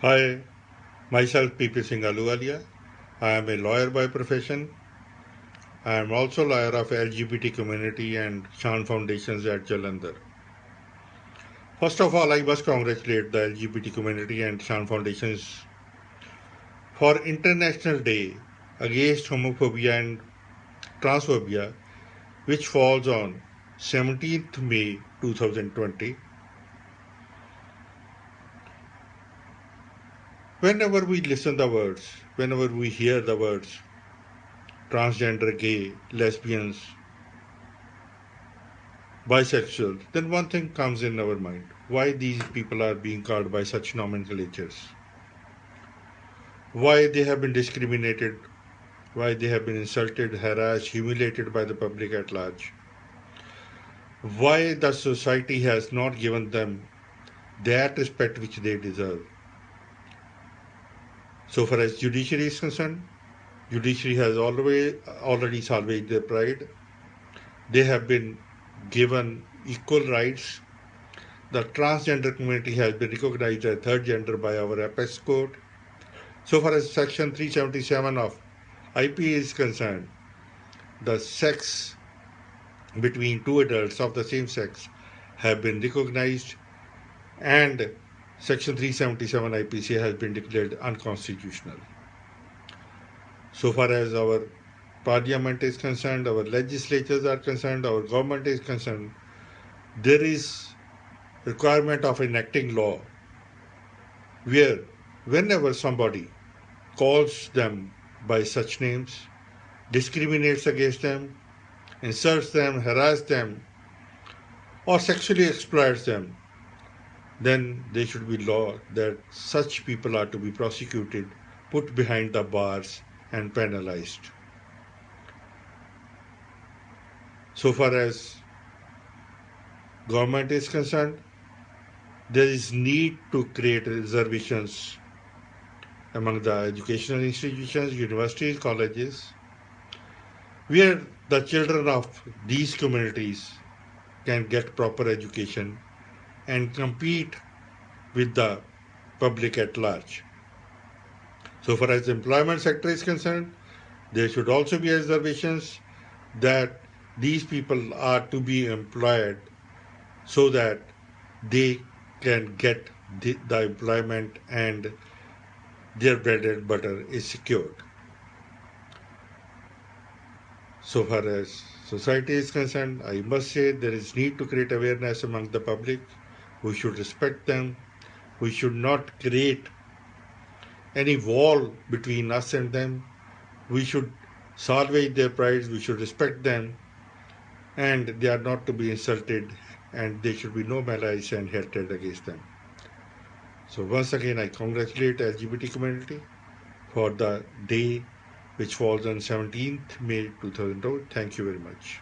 Hi, myself P.P. Singh Aluwalia. I am a lawyer by profession. I am also lawyer of LGBT community and Shan Foundations at Jalandhar. First of all, I must congratulate the LGBT community and Shan Foundations for International Day Against Homophobia and Transphobia, which falls on 17th May 2020. Whenever we listen the words, whenever we hear the words transgender, gay, lesbians, bisexual, then one thing comes in our mind. Why these people are being called by such nomenclatures? Why they have been discriminated? Why they have been insulted, harassed, humiliated by the public at large? Why the society has not given them that respect which they deserve? So far as judiciary is concerned, judiciary has already salvaged their pride. They have been given equal rights. The transgender community has been recognized as third gender by our apex court. So far as Section 377 of IP is concerned, the sex between two adults of the same sex have been recognized, and Section 377 IPC has been declared unconstitutional. So far as our parliament is concerned, our legislatures are concerned, our government is concerned, there is requirement of enacting law where whenever somebody calls them by such names, discriminates against them, insults them, harasses them, or sexually exploits them, then there should be law that such people are to be prosecuted, put behind the bars, and penalized. So far as government is concerned, there is need to create reservations among the educational institutions, universities, colleges, where the children of these communities can get proper education and compete with the public at large. So far as the employment sector is concerned, there should also be reservations that these people are to be employed so that they can get the employment and their bread and butter is secured. So far as society is concerned, I must say there is need to create awareness among the public. We should respect them. We should not create any wall between us and them. We should salvage their prides, we should respect them, and they are not to be insulted, and there should be no malice and hatred against them. So once again, I congratulate the LGBT community for the day which falls on 17th May 2002. Thank you very much.